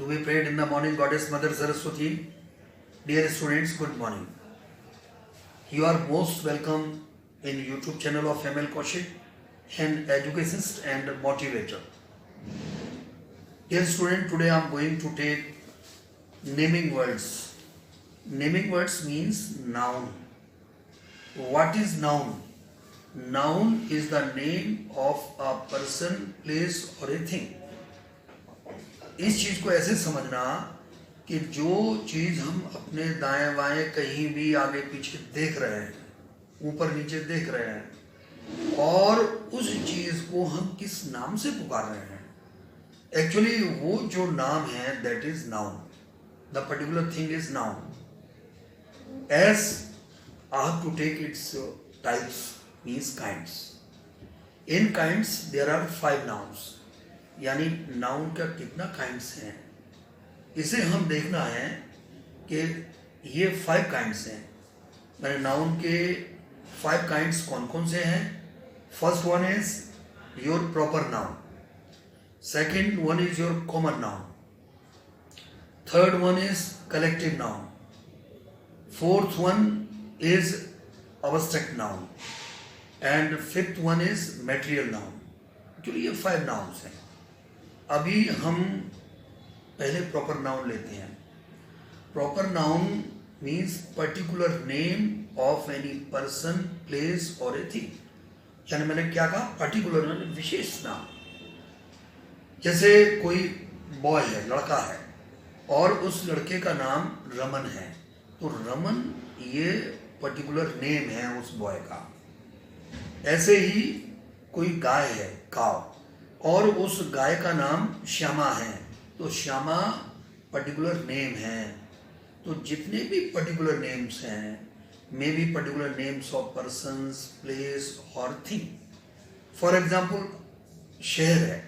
To be prayed in the morning, Goddess Mother Saraswati. Dear students, good morning. You are most welcome in YouTube channel of ML Kaushik, an educationist and motivator. Dear student, today I am going to take naming words. Naming words means noun. What is noun? Noun is the name of a person, place or a thing. इस चीज को ऐसे समझना कि जो चीज हम अपने दाएं बाएं कहीं भी आगे पीछे देख रहे हैं, ऊपर नीचे देख रहे हैं और उस चीज को हम किस नाम से पुकार रहे हैं, एक्चुअली वो जो नाम है that is noun. The particular thing is noun. As I have to take its types means kinds. In kinds there are 5 nouns. यानी नाउन का कितना काइंड्स हैं इसे हम देखना है कि ये 5 काइंड्स हैं. मैंने नाउन के 5 काइंड्स कौन कौन से हैं. First one is your proper noun. Second one is your common noun. Third one is collective noun. Fourth one is abstract noun and fifth one is material noun. Actually ये 5 nouns हैं. अभी हम पहले proper noun लेते हैं. Proper noun means particular name of any person, place और a thing. यानी मैंने क्या कहा, पर्टिकुलर यानी विशेष नाम. जैसे कोई बॉय है, लड़का है और उस लड़के का नाम रमन है, तो रमन ये पर्टिकुलर नेम है उस बॉय का. ऐसे ही कोई गाय है, काव, और उस गाय का नाम श्यामा है, तो श्यामा पर्टिकुलर नेम है. तो जितने भी पर्टिकुलर नेम्स हैं may be particular names of persons, place और थिंग. फॉर एग्जाम्पल शहर है.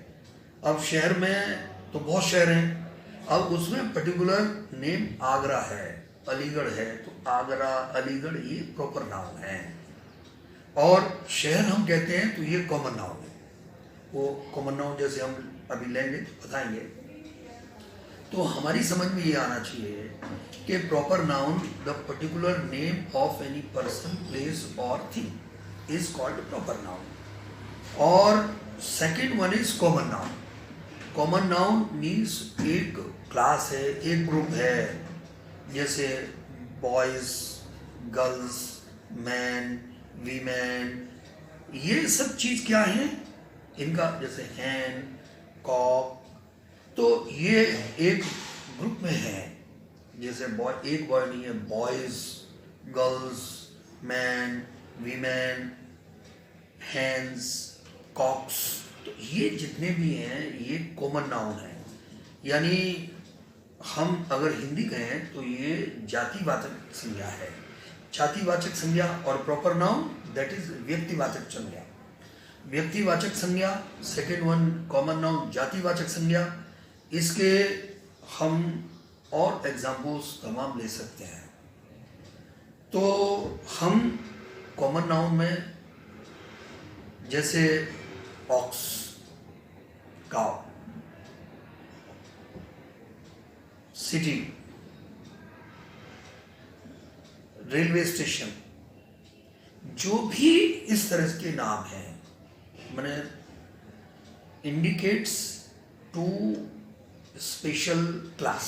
अब शहर में तो बहुत शहर हैं. अब उसमें पर्टिकुलर नेम आगरा है, अलीगढ़ है, तो आगरा, अलीगढ़ ये प्रॉपर नाउन है. और शहर हम कहते हैं तो ये कॉमन नाउन है. वो कॉमन नाउन जैसे हम अभी लेंगे तो बताएंगे. तो हमारी समझ में ये आना चाहिए कि proper noun the particular name of any person, place और thing is called proper noun. और second one is common noun. Common noun means एक क्लास है, एक ग्रुप है. जैसे बॉयज, गर्ल्स, मैन, वीमेन, ये सब चीज क्या है इनका, जैसे हैन, कॉक, तो ये एक ग्रुप में है. जैसे बॉय, एक बॉय नहीं है, boys, girls, man, women, hens, cocks, तो ये जितने भी हैं ये कॉमन नाउन है. यानी हम अगर हिंदी कहें तो ये जातिवाचक संज्ञा है. जातिवाचक संज्ञा और प्रॉपर नाउन दैट इज व्यक्तिवाचक संज्ञा. व्यक्तिवाचक संज्ञा, सेकेंड वन कॉमन नाउन जातिवाचक संज्ञा. इसके हम और एग्जाम्पल्स तमाम ले सकते हैं. तो हम कॉमन नाउन में जैसे ऑक्स, काव, सिटी, रेलवे स्टेशन, जो भी इस तरह के नाम हैं मैंने indicates to special class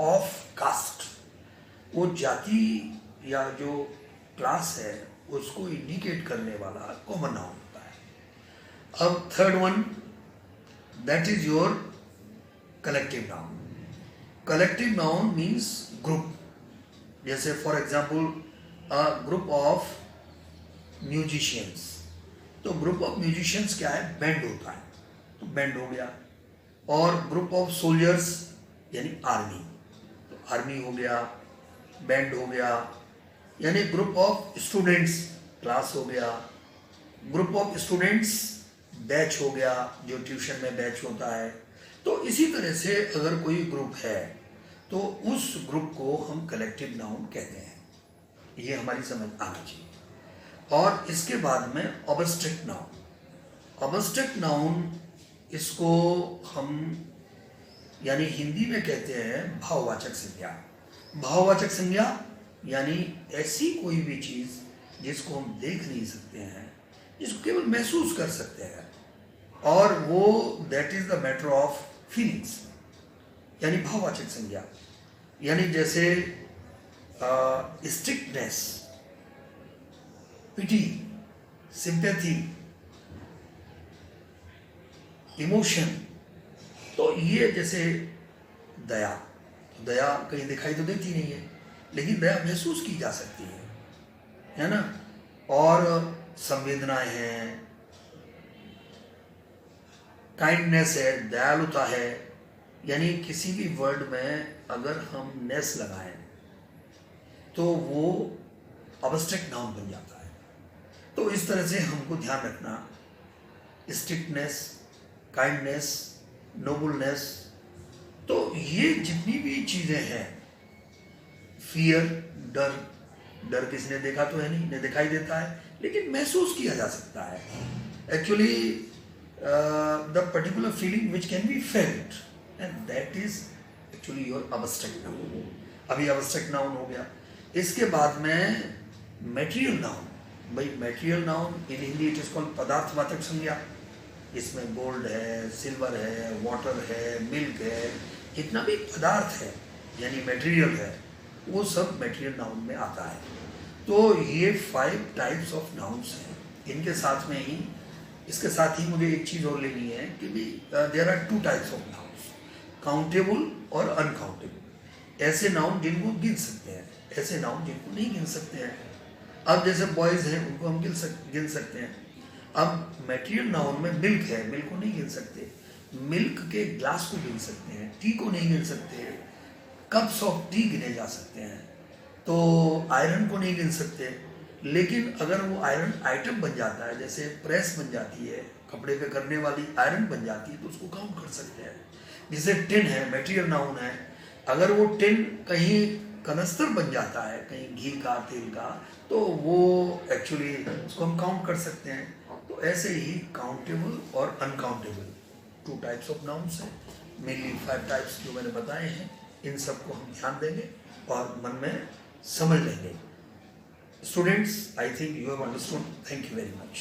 of caste. वो जाति या जो क्लास है उसको इंडिकेट करने वाला कॉमन नाउन होता है. अब third one that is your collective noun. Collective noun means group. जैसे for example a group of musicians. तो ग्रुप ऑफ म्यूजिशियंस क्या है, बैंड होता है, तो बैंड हो गया. और ग्रुप ऑफ सोल्जर्स यानी आर्मी, तो आर्मी हो गया, बैंड हो गया. यानी ग्रुप ऑफ स्टूडेंट्स, क्लास हो गया. ग्रुप ऑफ स्टूडेंट्स बैच हो गया, जो ट्यूशन में बैच होता है. तो इसी तरह से अगर कोई ग्रुप है तो उस ग्रुप को हम कलेक्टिव नाउन कहते हैं. ये हमारी समझ आना चाहिए. और इसके बाद में ऑब्स्ट्रैक्ट नाउन. ऑब्स्ट्रैक्ट नाउन इसको हम यानी हिंदी में कहते हैं भाववाचक संज्ञा। भाववाचक संज्ञा यानी ऐसी कोई भी चीज जिसको हम देख नहीं सकते हैं, जिसको केवल महसूस कर सकते हैं, और वो that is the matter of feelings, यानी भाववाचक संज्ञा। यानी जैसे स्ट्रिक्टनेस, पिटी, सिंपैथी, इमोशन। तो ये जैसे दया, दया कहीं दिखाई तो देती नहीं है, लेकिन दया महसूस की जा सकती है ना। और संवेदनाएं हैं, काइंडनेस है, दयालुता है। यानी किसी भी वर्ड में अगर हम नेस लगाएं तो वो अब्स्ट्रैक्ट नाउन बन जाता है। तो इस तरह से हमको ध्यान रखना, स्ट्रिक्टनेस, काइंडनेस, नोबलनेस, तो ये जितनी भी चीजें हैं, फियर, डर, डर किसने देखा तो है नहीं, न दिखाई देता है, लेकिन महसूस किया जा सकता है। Actually the particular feeling which can be felt, and that is actually your abstract noun. अभी अब्स्ट्रैक्ट नाउन हो गया। इसके बाद में मेटेरियल नाउन। भाई material noun in Hindi it is called पदार्थवाचक संज्ञा। इसमें गोल्ड है, सिल्वर है, वाटर है, मिल्क है, जितना भी पदार्थ है यानी मेटेरियल है, वो सब मेटेरियल नाउन में आता है। तो ये 5 टाइप्स ऑफ नाउन्स हैं। इनके साथ में ही, इसके साथ ही मुझे एक चीज़ और लेनी है कि भी there are 2 types of nouns, countable और अनकाउंटेबल। ऐसे नाउन जिनको गिन सकते हैं, ऐसे नाउन जिनको नहीं गिन सकते हैं। अब जैसे बॉयज़ हैं, उनको हम गिन सकते हैं। अब मेटेरियल नाउन में मिल्क है, मिल्क को नहीं गिन सकते। मिल्क के ग्लास को गिन सकते हैं, टी को नहीं गिन सकते, कप्स ऑफ टी गिने जा सकते हैं। तो आयरन को नहीं गिन सकते, लेकिन अगर वो आयरन आइटम बन जाता है, जैसे प्रेस बन जाती है, कपड़े पे करने वाली आयरन बन जाती है, तो उसको काउंट कर सकते हैं। जैसे टिन है, मेटेरियल नाउन है, अगर वो टिन कहीं कनस्तर बन जाता है, कहीं घी का, तेल का, तो वो एक्चुअली उसको हम काउंट कर सकते हैं। तो ऐसे ही काउंटेबल और अनकाउंटेबल 2 टाइप्स ऑफ नाउन्स हैं। मेनली 5 टाइप्स जो मैंने बताए हैं, इन सबको हम ध्यान देंगे और मन में समझ लेंगे। Students, I think you have understood. Thank you very much.